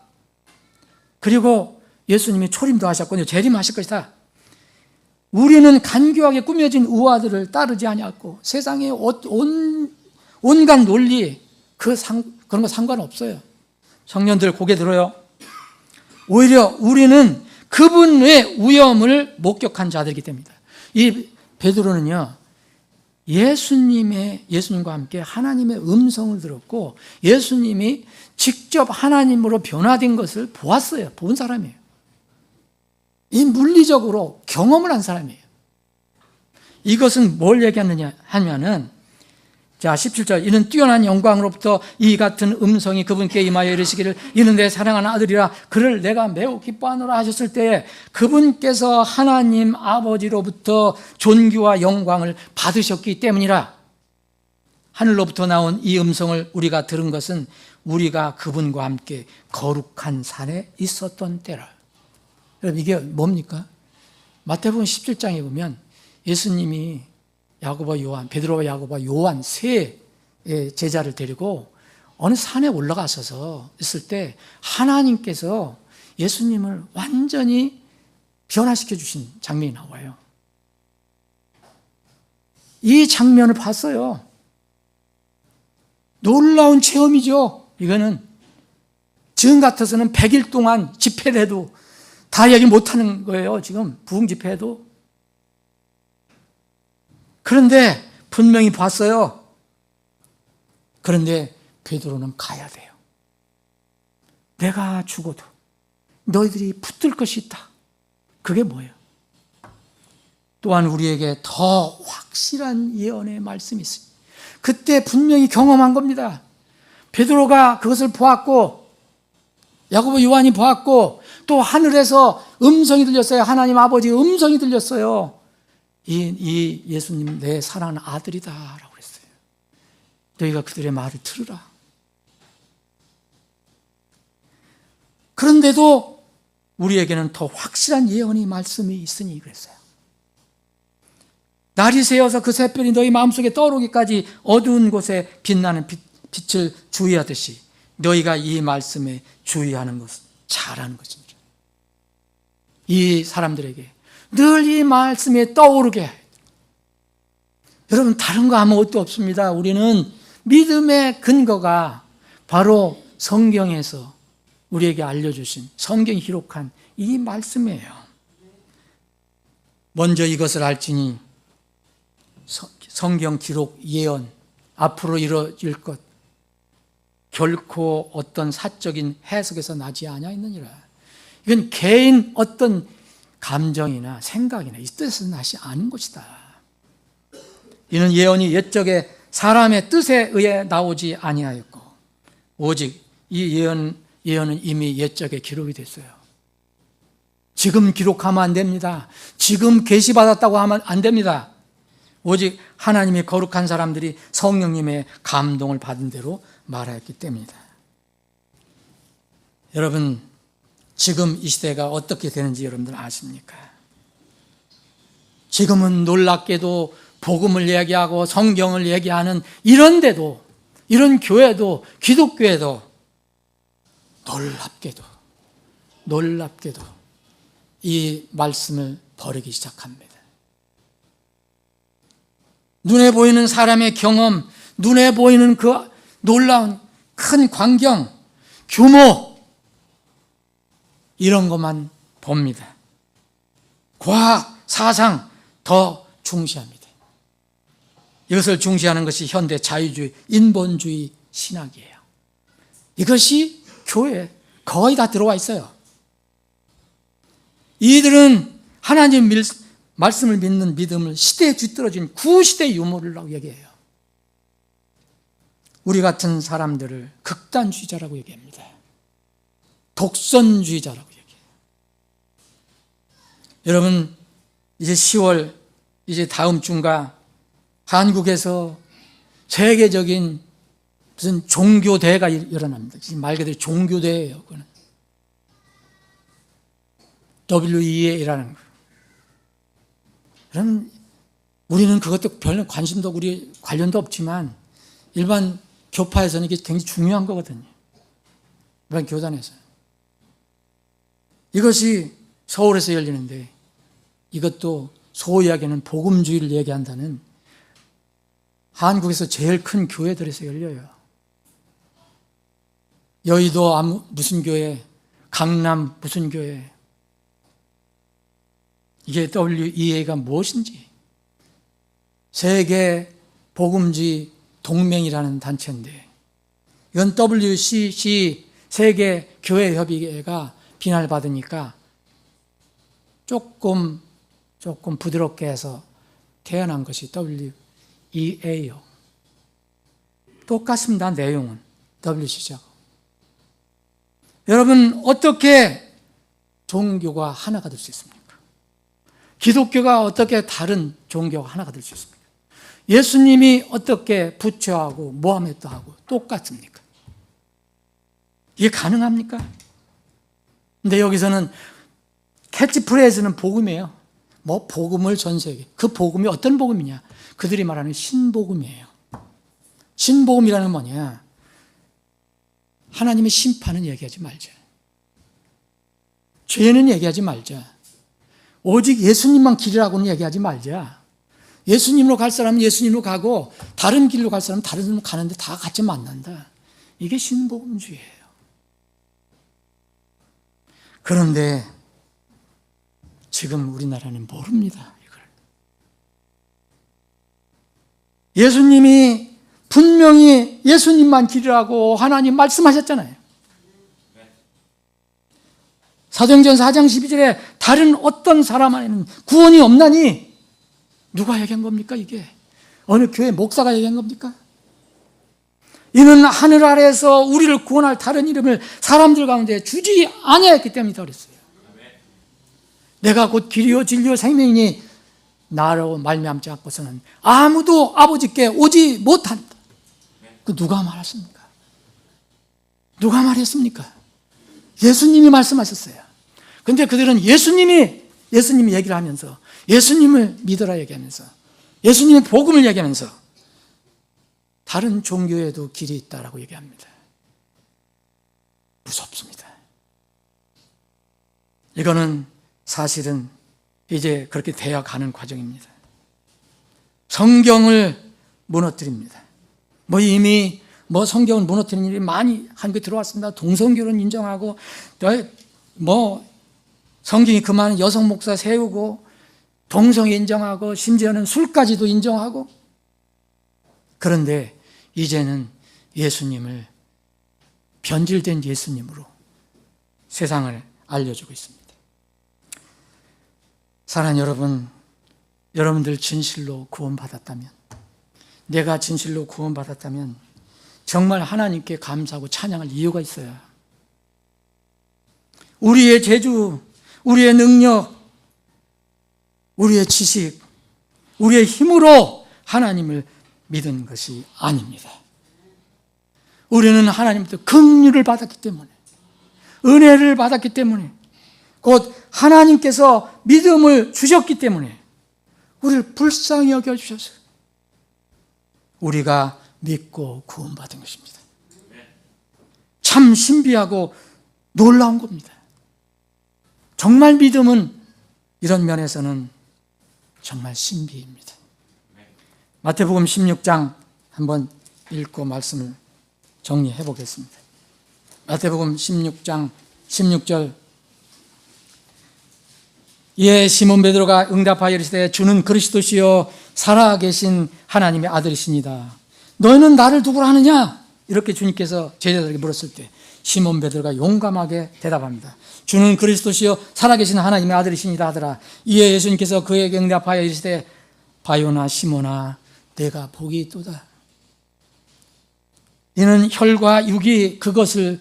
그리고 예수님이 초림도 하셨거든요. 재림하실 것이다. 우리는 간교하게 꾸며진 우화들을 따르지 아니하고 세상의 온갖 논리 그런 거 상관없어요. 청년들 고개 들어요. 오히려 우리는 그분의 위엄을 목격한 자들이기 때문이다. 이 베드로는요, 예수님과 함께 하나님의 음성을 들었고 예수님이 직접 하나님으로 변화된 것을 보았어요. 본 사람이에요. 이 물리적으로 경험을 한 사람이에요. 이것은 뭘 얘기하느냐 하면은, 자, 17절, 이는 뛰어난 영광으로부터 이 같은 음성이 그분께 임하여 이르시기를 이는 내 사랑하는 아들이라 그를 내가 매우 기뻐하노라 하셨을 때에 그분께서 하나님 아버지로부터 존귀와 영광을 받으셨기 때문이라. 하늘로부터 나온 이 음성을 우리가 들은 것은 우리가 그분과 함께 거룩한 산에 있었던 때라. 여러분, 이게 뭡니까? 마태복음 17장에 보면 예수님이 야고보, 요한, 베드로와 야고보, 요한 세 제자를 데리고 어느 산에 올라가셔서 있을 때 하나님께서 예수님을 완전히 변화시켜 주신 장면이 나와요. 이 장면을 봤어요. 놀라운 체험이죠. 이거는 지금 같아서는 100일 동안 집회를 해도 다 얘기 못하는 거예요. 지금 부흥 집회에도. 그런데 분명히 봤어요. 그런데 베드로는 가야 돼요. 내가 죽어도 너희들이 붙들 것이 있다. 그게 뭐예요? 또한 우리에게 더 확실한 예언의 말씀이 있습니다. 그때 분명히 경험한 겁니다. 베드로가 그것을 보았고 야고보, 요한이 보았고 또 하늘에서 음성이 들렸어요. 하나님 아버지의 음성이 들렸어요. 이 예수님 내 사랑하는 아들이다 라고 그랬어요. 너희가 그들의 말을 들으라. 그런데도 우리에게는 더 확실한 예언의 말씀이 있으니 그랬어요. 날이 새어서 그 샛별이 너희 마음속에 떠오르기까지 어두운 곳에 빛나는 빛을 주의하듯이 너희가 이 말씀에 주의하는 것은 잘하는 것입니다. 이 사람들에게 늘 이 말씀에 떠오르게. 여러분, 다른 거 아무것도 없습니다. 우리는 믿음의 근거가 바로 성경에서 우리에게 알려주신, 성경이 기록한 이 말씀이에요. 먼저 이것을 알지니 성경 기록 예언, 앞으로 이루어질 것 결코 어떤 사적인 해석에서 나지 아니하였느니라. 이건 개인 어떤 감정이나 생각이나 이 뜻에서 나지 않은 것이다. 이는 예언이 옛적에 사람의 뜻에 의해 나오지 아니하였고 오직 이 예언은 이미 옛적에 기록이 됐어요. 지금 기록하면 안 됩니다. 지금 계시받았다고 하면 안 됩니다. 오직 하나님의 거룩한 사람들이 성령님의 감동을 받은 대로 말하였기 때문이다. 여러분, 지금 이 시대가 어떻게 되는지 여러분들 아십니까? 지금은 놀랍게도 복음을 얘기하고 성경을 얘기하는 이런 교회도, 기독교회도 놀랍게도 이 말씀을 버리기 시작합니다. 눈에 보이는 사람의 경험, 눈에 보이는 그 놀라운 큰 광경, 규모, 이런 것만 봅니다. 과학, 사상 더 중시합니다. 이것을 중시하는 것이 현대 자유주의, 인본주의 신학이에요. 이것이 교회에 거의 다 들어와 있어요. 이들은 하나님 말씀을 믿는 믿음을 시대에 뒤떨어진 구시대 유물이라고 얘기해요. 우리 같은 사람들을 극단주의자라고 얘기합니다. 독선주의자라고 얘기해요. 여러분, 이제 10월, 이제 다음 주인가 한국에서 세계적인 무슨 종교대회가 일어납니다. 말 그대로 종교대회예요. 그거는 WEA라는 거. 그럼 우리는 그것도 별 관심도 우리 관련도 없지만 일반 교파에서는 이게 굉장히 중요한 거거든요. 일반 교단에서. 이것이 서울에서 열리는데 이것도 소위 이야기하는 복음주의를 얘기한다는 한국에서 제일 큰 교회들에서 열려요. 여의도 무슨 교회, 강남 무슨 교회. 이게 WEA가 무엇인지. 세계 복음주의 동맹이라는 단체인데 이건 WCC 세계 교회 협의회가 비난을 받으니까 조금 부드럽게 해서 태어난 것이 WEA요. 똑같습니다. 내용은 WCC하고. 여러분, 어떻게 종교가 하나가 될 수 있습니까? 기독교가 어떻게 다른 종교가 하나가 될 수 있습니까? 예수님이 어떻게 부처하고 모하메드하고 똑같습니까? 이게 가능합니까? 근데 여기서는 캐치프레이즈는 복음이에요. 뭐 복음을 전 세계. 그 복음이 어떤 복음이냐? 그들이 말하는 신복음이에요. 신복음이라는 건 뭐냐? 하나님의 심판은 얘기하지 말자. 죄는 얘기하지 말자. 오직 예수님만 길이라고는 얘기하지 말자. 예수님으로 갈 사람은 예수님으로 가고 다른 길로 갈 사람은 다른 길로 가는데 다 같이 만난다. 이게 신복음주의예요. 그런데 지금 우리나라는 모릅니다. 이걸. 예수님이 분명히 예수님만 길이라고 하나님 말씀하셨잖아요. 사도행전 4장 12절에 다른 어떤 사람 안에는 구원이 없나니 누가 얘기한 겁니까 이게? 어느 교회 목사가 얘기한 겁니까? 이는 하늘 아래에서 우리를 구원할 다른 이름을 사람들 가운데 주지 아니하였기 때문이다 그랬어요. 내가 곧 길이요 진리요 생명이니 나로 말미암지 않고서는 아무도 아버지께 오지 못한다. 그 누가 말했습니까? 누가 말했습니까? 예수님이 말씀하셨어요. 근데 그들은 예수님이 얘기를 하면서 예수님을 믿어라 얘기하면서 예수님의 복음을 얘기하면서 다른 종교에도 길이 있다라고 얘기합니다. 무섭습니다. 이거는 사실은 이제 그렇게 되어 가는 과정입니다. 성경을 무너뜨립니다. 이미 성경을 무너뜨리는 일이 많이 한국에 들어왔습니다. 동성결혼 인정하고, 성경이 그 많은 여성 목사 세우고, 동성 인정하고, 심지어는 술까지도 인정하고. 그런데 이제는 예수님을 변질된 예수님으로 세상을 알려주고 있습니다. 사랑하는 여러분, 여러분들 진실로 구원받았다면, 내가 진실로 구원받았다면 정말 하나님께 감사하고 찬양할 이유가 있어요. 우리의 재주, 우리의 능력, 우리의 지식, 우리의 힘으로 하나님을 믿은 것이 아닙니다. 우리는 하나님부터 긍휼을 받았기 때문에, 은혜를 받았기 때문에, 곧 하나님께서 믿음을 주셨기 때문에 우리를 불쌍히 여겨주셔서 우리가 믿고 구원받은 것입니다. 참 신비하고 놀라운 겁니다. 정말 믿음은 이런 면에서는 정말 신비입니다. 마태복음 16장 한번 읽고 말씀을 정리해 보겠습니다. 마태복음 16장 16절. 이에 시몬 베드로가 응답하여 이르시되 주는 그리스도시요 살아계신 하나님의 아들이시니다. 너희는 나를 누구라 하느냐? 이렇게 주님께서 제자들에게 물었을 때 시몬 베드로가 용감하게 대답합니다. 주는 그리스도시요 살아계신 하나님의 아들이시니다 하더라. 이에 예수님께서 그에게 응답하여 이르시되 바요나 시몬아 내가 복이 있도다. 이는 혈과 육이 그것을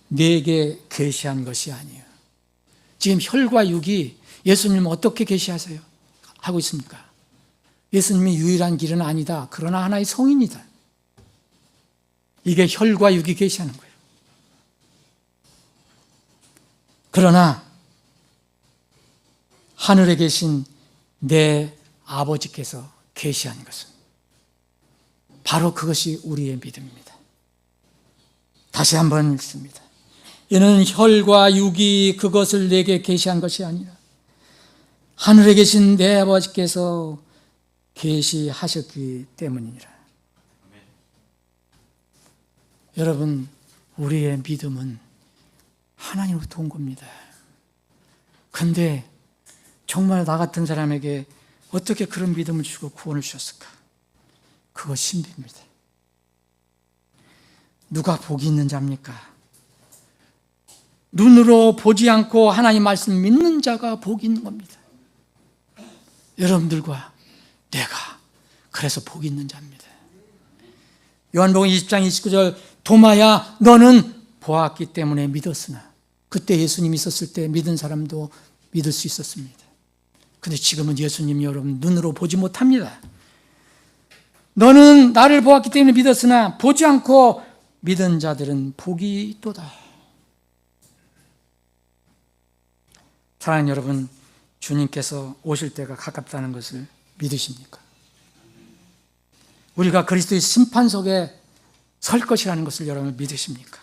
내게 계시한 것이 아니에요. 지금 혈과 육이 예수님은 어떻게 계시하세요? 하고 있습니까? 예수님이 유일한 길은 아니다. 그러나 하나의 성인이다. 이게 혈과 육이 계시하는 거예요. 그러나 하늘에 계신 내 아버지께서 계시한 것은 바로 그것이 우리의 믿음입니다. 다시 한번 읽습니다. 이는 혈과 육이 그것을 내게 계시한 것이 아니라 하늘에 계신 내 아버지께서 계시하셨기 때문이니라. 여러분, 우리의 믿음은 하나님으로부터 온 겁니다. 그런데 정말 나 같은 사람에게 어떻게 그런 믿음을 주고 구원을 주셨을까? 그거 신비입니다. 누가 복이 있는 자입니까? 눈으로 보지 않고 하나님 말씀 믿는 자가 복이 있는 겁니다. 여러분들과 내가 그래서 복이 있는 자입니다. 요한복음 20장 29절 도마야 너는 보았기 때문에 믿었으나 그때 예수님이 있었을 때 믿은 사람도 믿을 수 있었습니다. 그런데 지금은 예수님 여러분 눈으로 보지 못합니다. 너는 나를 보았기 때문에 믿었으나 보지 않고 믿은 자들은 복이 있도다. 사랑하는 여러분, 주님께서 오실 때가 가깝다는 것을 믿으십니까? 우리가 그리스도의 심판석에 설 것이라는 것을 여러분 믿으십니까?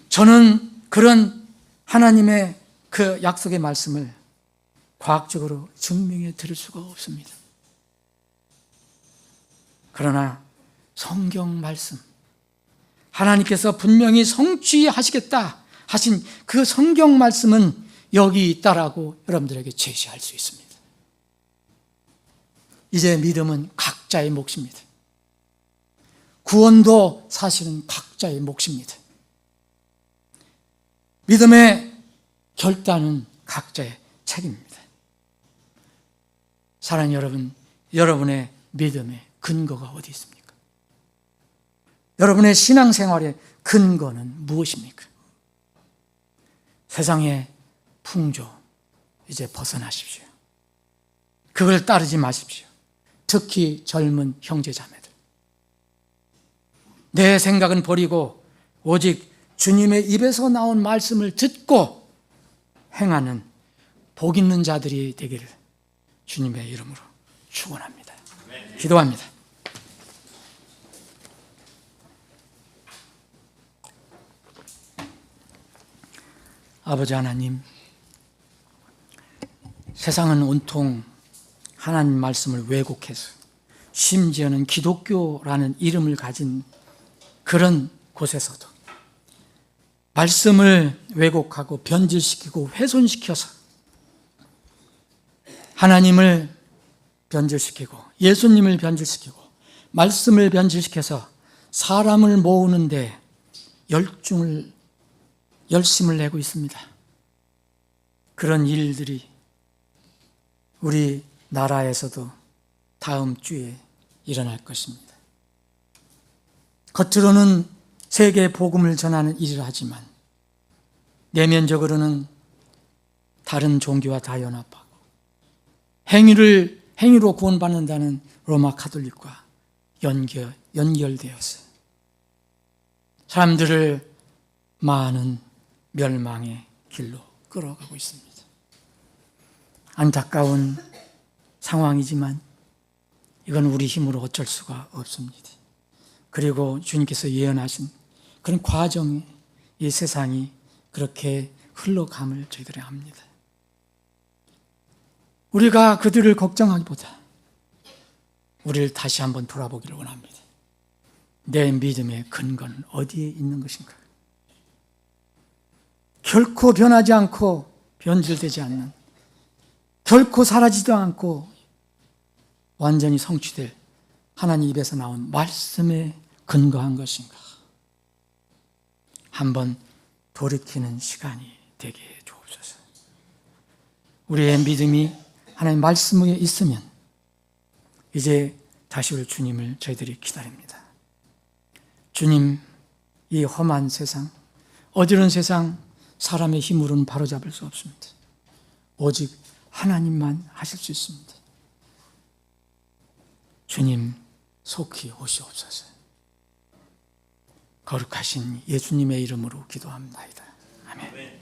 저는 그런 하나님의 그 약속의 말씀을 과학적으로 증명해 드릴 수가 없습니다. 그러나 성경 말씀, 하나님께서 분명히 성취하시겠다 하신 그 성경 말씀은 여기 있다라고 여러분들에게 제시할 수 있습니다. 이제 믿음은 각자의 몫입니다. 구원도 사실은 각자의 몫입니다. 믿음의 결단은 각자의 책임입니다. 사랑하는 여러분, 여러분의 믿음의 근거가 어디 있습니까? 여러분의 신앙생활의 근거는 무엇입니까? 세상의 풍조 이제 벗어나십시오. 그걸 따르지 마십시오. 특히 젊은 형제자매들. 내 생각은 버리고 오직 주님의 입에서 나온 말씀을 듣고 행하는 복 있는 자들이 되기를 주님의 이름으로 축원합니다. 기도합니다. 아버지 하나님, 세상은 온통 하나님 말씀을 왜곡해서 심지어는 기독교라는 이름을 가진 그런 곳에서도 말씀을 왜곡하고 변질시키고 훼손시켜서 하나님을 변질시키고 예수님을 변질시키고 말씀을 변질시켜서 사람을 모으는데 열심을 내고 있습니다. 그런 일들이 우리 나라에서도 다음 주에 일어날 것입니다. 겉으로는 세계 복음을 전하는 일을 하지만 내면적으로는 다른 종교와 다 연합하고 행위로 구원받는다는 로마 가톨릭과 연결되어서 사람들을 많은 멸망의 길로 끌어가고 있습니다. 안타까운 상황이지만 이건 우리 힘으로 어쩔 수가 없습니다. 그리고 주님께서 예언하신 그런 과정에 이 세상이 그렇게 흘러감을 저희들이 압니다. 우리가 그들을 걱정하기보다 우리를 다시 한번 돌아보기를 원합니다. 내 믿음의 근거는 어디에 있는 것인가? 결코 변하지 않고 변질되지 않는, 결코 사라지도 않고 완전히 성취될 하나님 입에서 나온 말씀에 근거한 것인가? 한번 돌이키는 시간이 되게 해 주옵소서. 우리의 믿음이 하나님 말씀 위에 있으면 이제 다시 올 주님을 저희들이 기다립니다. 주님, 이 험한 세상, 어지러운 세상 사람의 힘으로는 바로잡을 수 없습니다. 오직 하나님만 하실 수 있습니다. 주님, 속히 오시옵소서. 거룩하신 예수님의 이름으로 기도합니다. 아멘.